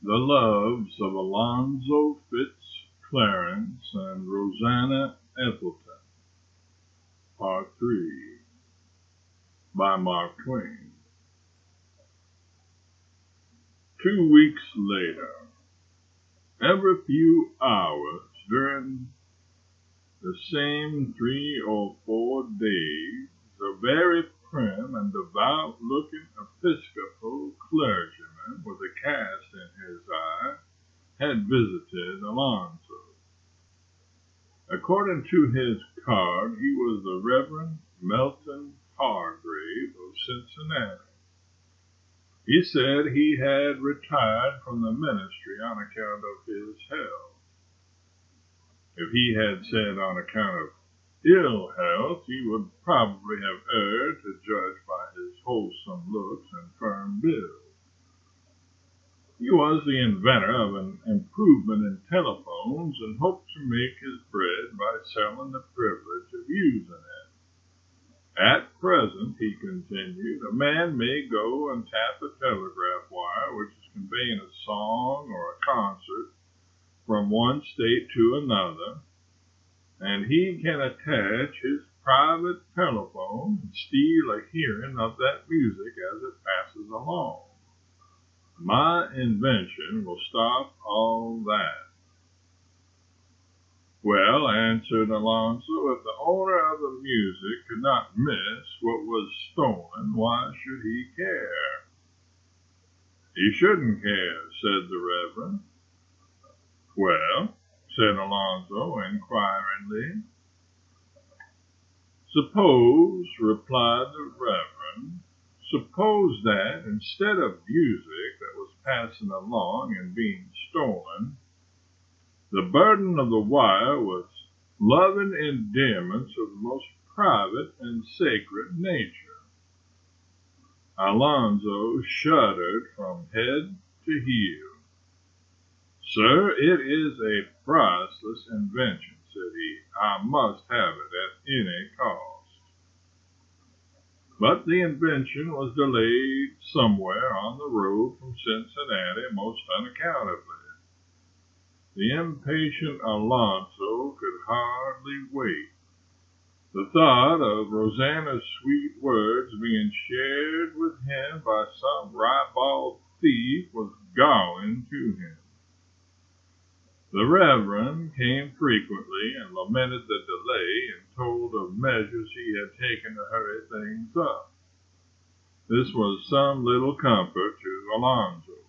The Loves of Alonzo Fitz Clarence and Rosannah Ethelton, Part 3, by Mark Twain. 2 weeks later, every few hours during the same 3 or 4 days, a very prim and devout-looking Episcopal clergyman with a cast in his eye had visited Alonzo. According to his card, he was the Reverend Melton Hargrave of Cincinnati. He said he had retired from the ministry on account of his health. If he had said on account of ill health, he would probably have erred, to judge by his wholesome looks and firm build. He was the inventor of an improvement in telephones and hoped to make his bread by selling the privilege of using it. At present, he continued, a man may go and tap a telegraph wire which is conveying a song or a concert from one state to another, and he can attach his private telephone and steal a hearing of that music as it passes along. My invention will stop all that. Well, answered Alonzo, if the owner of the music could not miss what was stolen, why should he care? He shouldn't care, said the Reverend. Well, said Alonzo inquiringly. Suppose, replied the Reverend, suppose that instead of music that was passing along and being stolen, the burden of the wire was loving endearments of the most private and sacred nature. Alonzo shuddered from head to heel. Sir, it is a priceless invention, said he. I must have it at any cost. But the invention was delayed somewhere on the road from Cincinnati most unaccountably. The impatient Alonzo could hardly wait. The thought of Rosannah's sweet words being shared with him by some ribald thief was galling to him. The Reverend came frequently and lamented the delay and told of measures he had taken to hurry things up. This was some little comfort to Alonzo.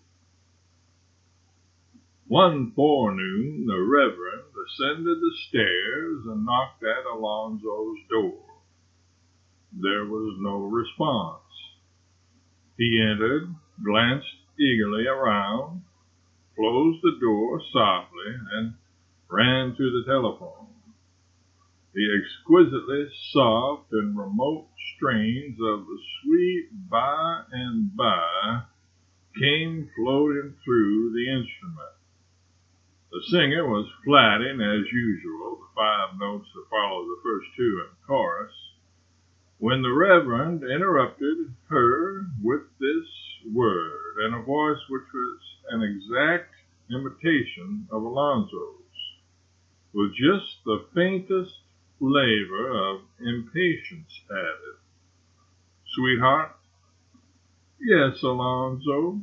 One forenoon, the Reverend ascended the stairs and knocked at Alonzo's door. There was no response. He entered, glanced eagerly around, closed the door softly, and ran to the telephone. The exquisitely soft and remote strains of the sweet by and by came floating through the instrument. The singer was flatting as usual, the 5 notes that follow the first 2 in chorus, when the Reverend interrupted her with this word, in a voice which was an exact imitation of Alonzo's, with just the faintest flavor of impatience added. Sweetheart? Yes, Alonzo.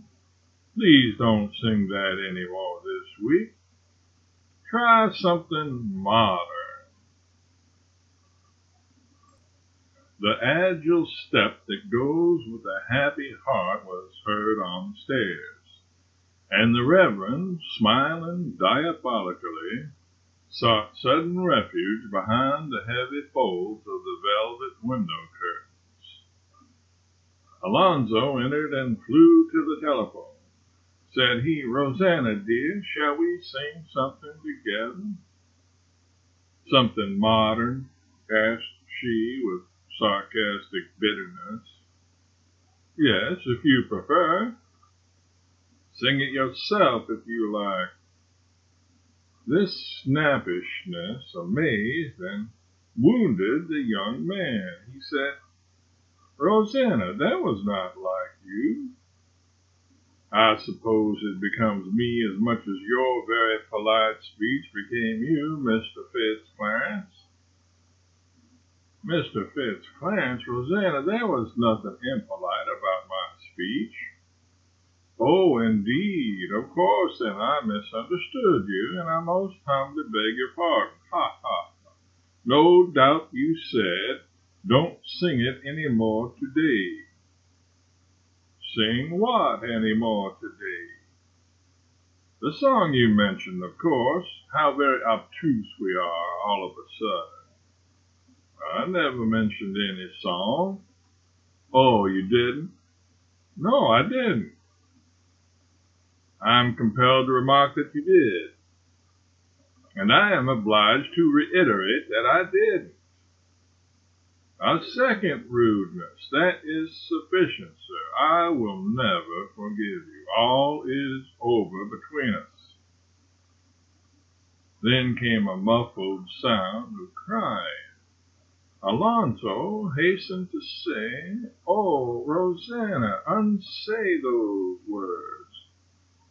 Please don't sing that any more this week. Try something modern. The agile step that goes with a happy heart was heard on the stairs, and the Reverend, smiling diabolically, sought sudden refuge behind the heavy folds of the velvet window curtains. Alonzo entered and flew to the telephone. Said he, Rosannah, dear, shall we sing something together? Something modern, asked she with sarcastic bitterness. Yes, if you prefer. Sing it yourself if you like. This snappishness amazed and wounded the young man. He said, Rosannah, that was not like you. I suppose it becomes me as much as your very polite speech became you, Mr. Fitz Clarence. Mr. Fitz Clarence, Rosannah, there was nothing impolite about my speech. Oh, indeed, of course, then I misunderstood you, and I most humbly beg your pardon. Ha, ha. No doubt you said, don't sing it any more today. Sing what any more today? The song you mentioned, of course. How very obtuse we are all of a sudden. I never mentioned any song. Oh, you didn't? No, I didn't. I'm compelled to remark that you did. And I am obliged to reiterate that I didn't. A second rudeness, that is sufficient, sir. I will never forgive you. All is over between us. Then came a muffled sound of crying. Alonzo hastened to say, "Oh, Rosannah, unsay those words.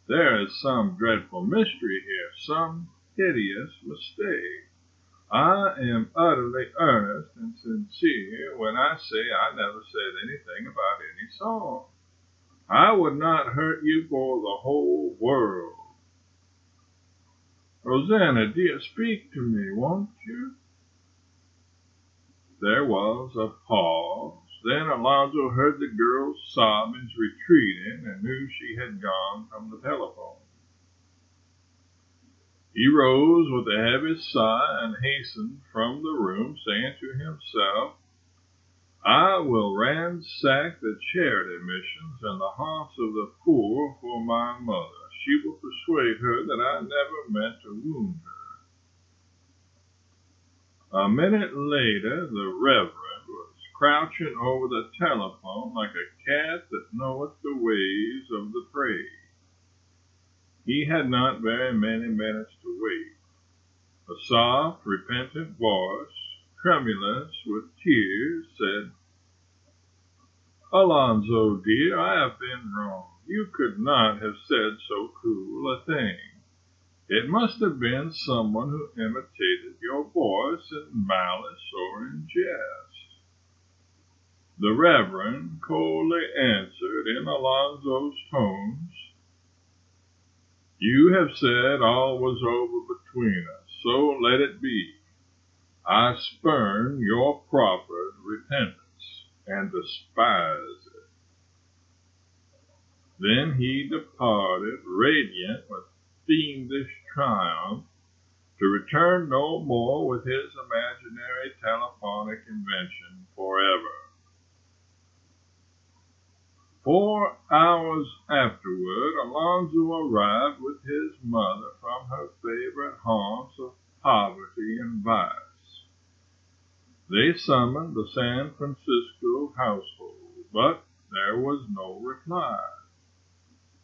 There is some dreadful mystery here, some hideous mistake. I am utterly earnest and sincere when I say I never said anything about any song. I would not hurt you for the whole world. Rosannah, dear, speak to me, won't you?" There was a pause. Then Alonzo heard the girl's sobbings retreating and knew she had gone from the telephone. He rose with a heavy sigh and hastened from the room, saying to himself, "I will ransack the charity missions and the haunts of the poor for my mother. She will persuade her that I never meant to wound her." A minute later, the Reverend was crouching over the telephone like a cat that knoweth the ways of the prey. He had not very many minutes to wait. A soft, repentant voice, tremulous with tears, said, "Alonzo, dear, I have been wrong. You could not have said so cruel a thing. It must have been someone who imitated your voice in malice or in jest." The Reverend coldly answered in Alonzo's tones, "You have said all was over between us, so let it be. I spurn your proffered repentance and despise it." Then he departed, radiant with fiendish triumph, to return no more with his imaginary telephonic invention forever. 4 hours afterward, Alonzo arrived with his mother from her favorite haunts of poverty and vice. They summoned the San Francisco household, but there was no reply.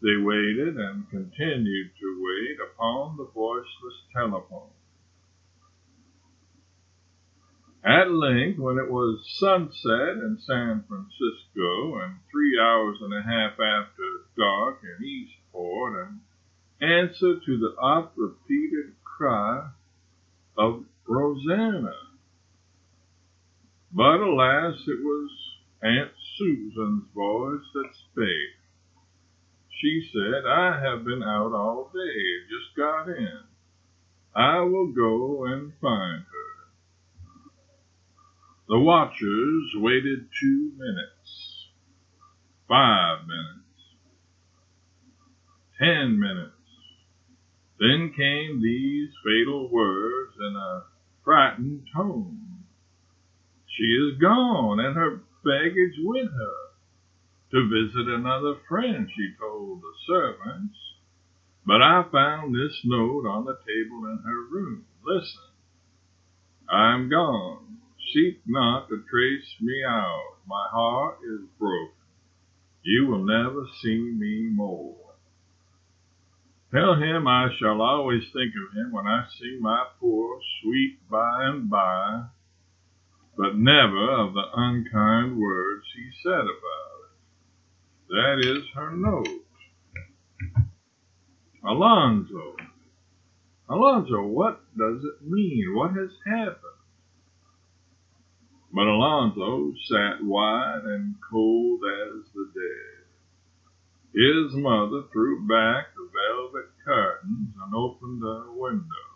They waited and continued to wait upon the voiceless telephone. At length, when it was sunset in San Francisco and 3 hours and a half after dark in Eastport, an answer to the oft-repeated cry of "Rosannah." But alas, it was Aunt Susan's voice that spake. She said, "I have been out all day, just got in. I will go and find her." The watchers waited 2 minutes, 5 minutes, 10 minutes. Then came these fatal words in a frightened tone. "She is gone, and her baggage with her. To visit another friend," she told the servants. "But I found this note on the table in her room. Listen. I am gone. Seek not to trace me out. My heart is broken. You will never see me more. Tell him I shall always think of him when I see my poor sweet by and by, but never of the unkind words he said about it." That is her note. Alonzo, Alonzo, what does it mean? What has happened? But Alonzo sat white and cold as the dead. His mother threw back the velvet curtains and opened a window.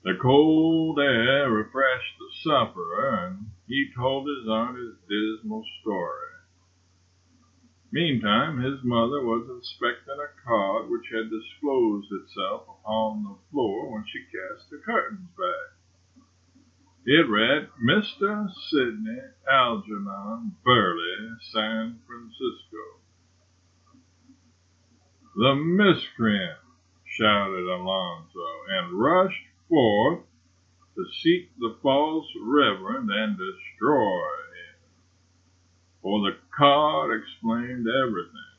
The cold air refreshed the sufferer, and he told his aunt his dismal story. Meantime, his mother was inspecting a card which had disclosed itself upon the floor when she cast the curtains back. It read, Mr. Sidney Algernon Burley, San Francisco. The miscreant, shouted Alonzo, and rushed forth to seek the false reverend and destroy him. For the card explained everything,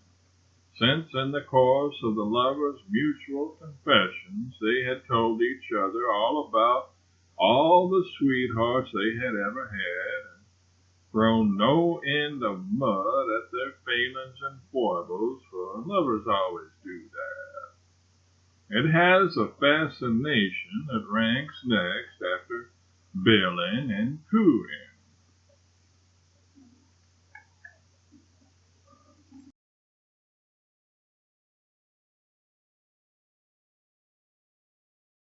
since in the course of the lovers' mutual confessions they had told each other all about all the sweethearts they had ever had, and thrown no end of mud at their failings and foibles, for lovers always do that. It has a fascination that ranks next after billing and cooing.